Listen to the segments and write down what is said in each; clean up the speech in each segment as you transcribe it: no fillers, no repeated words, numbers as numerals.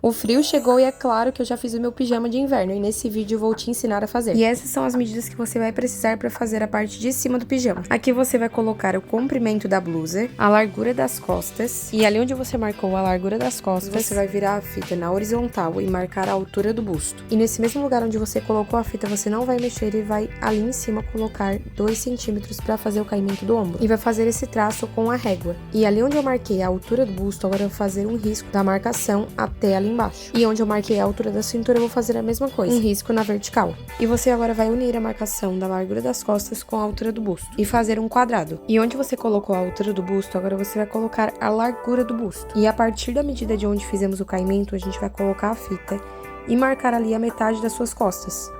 O frio chegou e é claro que eu já fiz o meu pijama de inverno e nesse vídeo eu vou te ensinar a fazer. E essas são as medidas que você vai precisar para fazer a parte de cima do pijama. Aqui você vai colocar o comprimento da blusa, a largura das costas e ali onde você marcou a largura das costas, você vai virar a fita na horizontal e marcar a altura do busto. E nesse mesmo lugar onde você colocou a fita, você não vai mexer e vai ali em cima colocar 2 centímetros para fazer o caimento do ombro. E vai fazer esse traço com a régua. E ali onde eu marquei a altura do busto, agora eu vou fazer um risco da marcação até ali embaixo. E onde eu marquei a altura da cintura, eu vou fazer a mesma coisa, um risco na vertical. E você agora vai unir a marcação da largura das costas com a altura do busto e fazer um quadrado. E onde você colocou a altura do busto, agora você vai colocar a largura do busto. E a partir da medida de onde fizemos o caimento, a gente vai colocar a fita e marcar ali a metade das suas costas.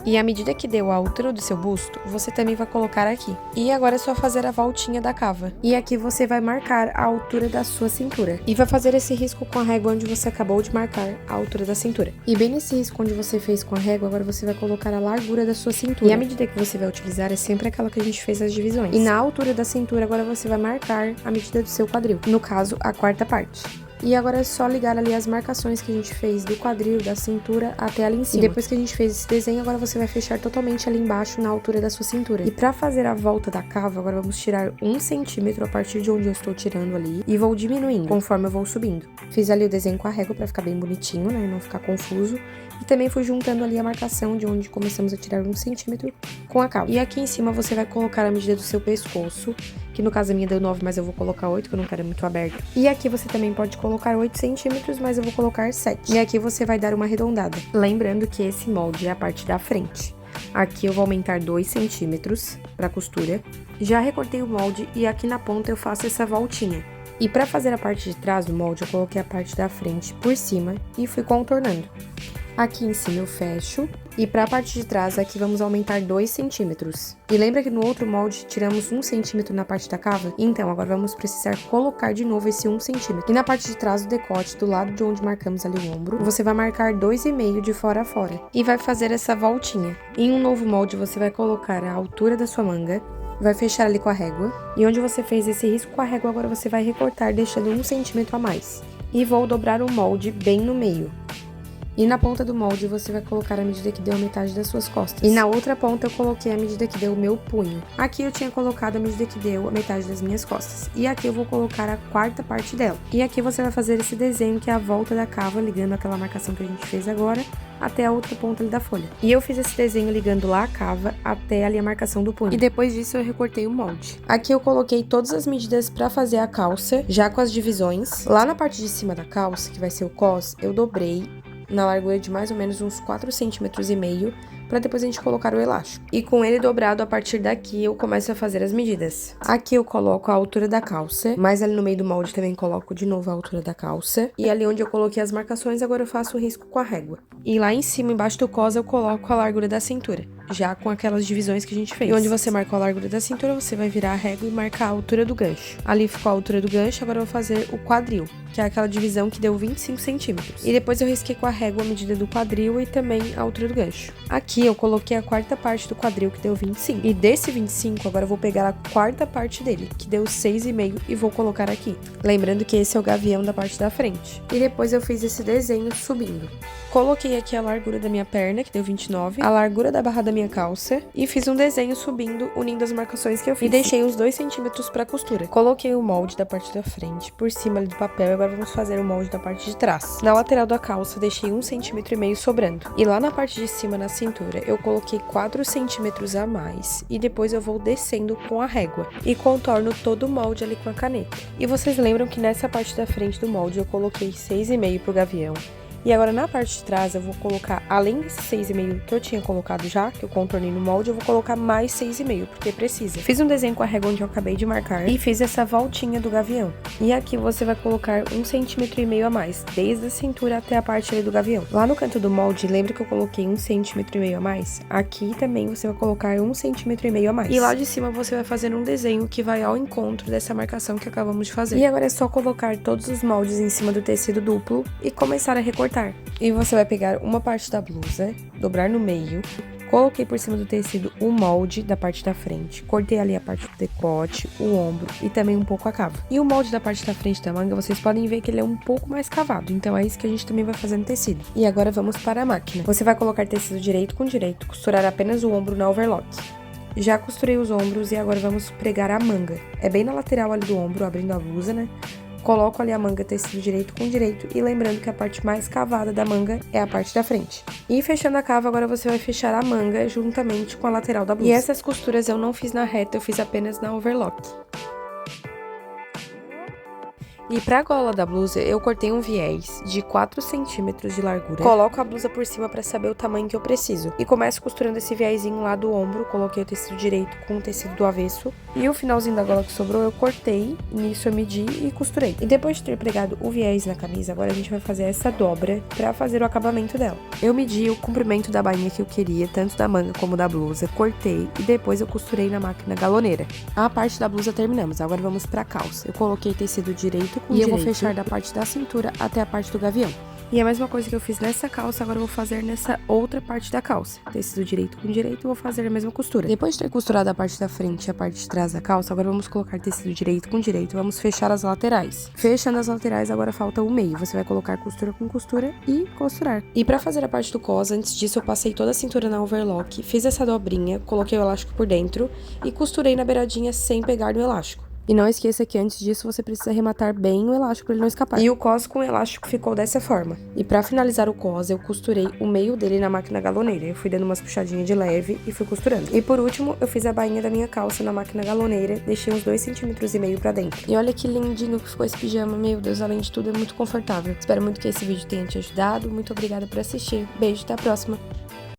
E à medida que deu a altura do seu busto, você também vai colocar aqui. E agora é só fazer a voltinha da cava. E aqui você vai marcar a altura da sua cintura. E vai fazer esse risco com a régua onde você acabou de marcar a altura da cintura. E bem nesse risco onde você fez com a régua, agora você vai colocar a largura da sua cintura. E a medida que você vai utilizar é sempre aquela que a gente fez as divisões. E na altura da cintura, agora você vai marcar a medida do seu quadril. No caso, a quarta parte. E agora é só ligar ali as marcações que a gente fez do quadril, da cintura até ali em cima. E depois que a gente fez esse desenho, agora você vai fechar totalmente ali embaixo na altura da sua cintura. E pra fazer a volta da cava, agora vamos tirar 1 centímetro a partir de onde eu estou tirando ali. E vou diminuindo conforme eu vou subindo. Fiz ali o desenho com a régua pra ficar bem bonitinho, né? E não ficar confuso. E também fui juntando ali a marcação de onde começamos a tirar 1 centímetro com a cava. E aqui em cima você vai colocar a medida do seu pescoço, que no caso a minha deu 9, mas eu vou colocar 8, que eu não quero muito aberto. E aqui você também pode colocar 8 centímetros, mas eu vou colocar 7. E aqui você vai dar uma arredondada. Lembrando que esse molde é a parte da frente. Aqui eu vou aumentar 2 centímetros para costura. Já recortei o molde e aqui na ponta eu faço essa voltinha. E para fazer a parte de trás do molde, eu coloquei a parte da frente por cima e fui contornando. Aqui em cima eu fecho. E para a parte de trás, aqui vamos aumentar 2 centímetros. E lembra que no outro molde tiramos 1 centímetro na parte da cava? Então, agora vamos precisar colocar de novo esse 1 centímetro. E na parte de trás do decote, do lado de onde marcamos ali o ombro, você vai marcar 2,5 de fora a fora. E vai fazer essa voltinha. Em um novo molde, você vai colocar a altura da sua manga. Vai fechar ali com a régua. E onde você fez esse risco com a régua, agora você vai recortar, deixando 1 centímetro a mais. E vou dobrar o molde bem no meio. E na ponta do molde você vai colocar a medida que deu a metade das suas costas. E na outra ponta eu coloquei a medida que deu o meu punho. Aqui eu tinha colocado a medida que deu a metade das minhas costas. E aqui eu vou colocar a quarta parte dela. E aqui você vai fazer esse desenho que é a volta da cava, ligando aquela marcação que a gente fez agora até a outra ponta ali da folha. E eu fiz esse desenho ligando lá a cava até ali a marcação do punho. E depois disso eu recortei o molde. Aqui eu coloquei todas as medidas pra fazer a calça, já com as divisões. Lá na parte de cima da calça, que vai ser o cos, eu dobrei na largura de mais ou menos uns 4,5 centímetros para depois a gente colocar o elástico. E com ele dobrado, a partir daqui eu começo a fazer as medidas. Aqui eu coloco a altura da calça, mas ali no meio do molde também coloco de novo a altura da calça. E ali onde eu coloquei as marcações, agora eu faço o risco com a régua. E lá em cima, embaixo do cos, eu coloco a largura da cintura, já com aquelas divisões que a gente fez. E onde você marcou a largura da cintura, você vai virar a régua e marcar a altura do gancho. Ali ficou a altura do gancho, agora eu vou fazer o quadril, que é aquela divisão que deu 25 centímetros. E depois eu risquei com a régua a medida do quadril e também a altura do gancho. Aqui eu coloquei a quarta parte do quadril, que deu 25. E desse 25, agora eu vou pegar a quarta parte dele, que deu 6,5, e vou colocar aqui. Lembrando que esse é o gavião da parte da frente. E depois eu fiz esse desenho subindo. Coloquei aqui a largura da minha perna, que deu 29, a largura da barra da minha calça, e fiz um desenho subindo, unindo as marcações que eu fiz. E deixei uns 2 centímetros pra costura. Coloquei o molde da parte da frente por cima ali do papel, e agora vamos fazer o molde da parte de trás. Na lateral da calça, deixei 1,5 centímetro sobrando. E lá na parte de cima, na cintura, eu coloquei 4 centímetros a mais, e depois eu vou descendo com a régua. E contorno todo o molde ali com a caneta. E vocês lembram que nessa parte da frente do molde eu coloquei 6,5 pro gavião. E agora na parte de trás eu vou colocar, além desse 6,5 que eu tinha colocado já, que eu contornei no molde, eu vou colocar mais 6,5, porque precisa. Fiz um desenho com a régua onde eu acabei de marcar e fiz essa voltinha do gavião. E aqui você vai colocar 1,5 centímetro a mais, desde a cintura até a parte ali do gavião. Lá no canto do molde, lembra que eu coloquei 1,5 centímetro a mais? Aqui também você vai colocar 1,5 centímetro a mais. E lá de cima você vai fazer um desenho que vai ao encontro dessa marcação que acabamos de fazer. E agora é só colocar todos os moldes em cima do tecido duplo e começar a recortar. E você vai pegar uma parte da blusa, dobrar no meio, Coloquei por cima do tecido o molde da parte da frente, cortei ali a parte do decote, o ombro e também um pouco a cava. E o molde da parte da frente da manga, vocês podem ver que ele é um pouco mais cavado, então é isso que a gente também vai fazer no tecido. E agora vamos para a máquina. Você vai colocar tecido direito com direito, costurar apenas o ombro na overlock. Já costurei os ombros e agora vamos pregar a manga. É bem na lateral ali do ombro, abrindo a blusa, né? Coloco ali a manga tecido direito com direito e lembrando que a parte mais cavada da manga é a parte da frente. E fechando a cava, agora você vai fechar a manga juntamente com a lateral da blusa. E essas costuras eu não fiz na reta, eu fiz apenas na overlock. E pra gola da blusa, eu cortei um viés de 4 centímetros de largura. Coloco a blusa por cima pra saber o tamanho que eu preciso. E começo costurando esse viésinho lá do ombro, coloquei o tecido direito com o tecido do avesso. E o finalzinho da gola que sobrou, eu cortei, nisso eu medi e costurei. E depois de ter pregado o viés na camisa, agora a gente vai fazer essa dobra pra fazer o acabamento dela. Eu medi o comprimento da bainha que eu queria, tanto da manga como da blusa, cortei e depois eu costurei na máquina galoneira. A parte da blusa terminamos, agora vamos pra calça. Eu coloquei tecido direito com direito. Eu vou fechar da parte da cintura até a parte do gavião. E a mesma coisa que eu fiz nessa calça, agora eu vou fazer nessa outra parte da calça. Tecido direito com direito, vou fazer a mesma costura. Depois de ter costurado a parte da frente e a parte de trás da calça, agora vamos colocar tecido direito com direito, vamos fechar as laterais. Fechando as laterais, agora falta o meio. Você vai colocar costura com costura e costurar. E pra fazer a parte do cos, antes disso eu passei toda a cintura na overlock, fiz essa dobrinha, coloquei o elástico por dentro e costurei na beiradinha sem pegar no elástico. E não esqueça que antes disso você precisa arrematar bem o elástico para ele não escapar. E o cos com o elástico ficou dessa forma. E para finalizar o cos, eu costurei o meio dele na máquina galoneira. Eu fui dando umas puxadinhas de leve e fui costurando. E por último, eu fiz a bainha da minha calça na máquina galoneira, deixei uns 2,5 centímetros para dentro. E olha que lindinho que ficou esse pijama, meu Deus, além de tudo é muito confortável. Espero muito que esse vídeo tenha te ajudado. Muito obrigada por assistir. Beijo, até a próxima.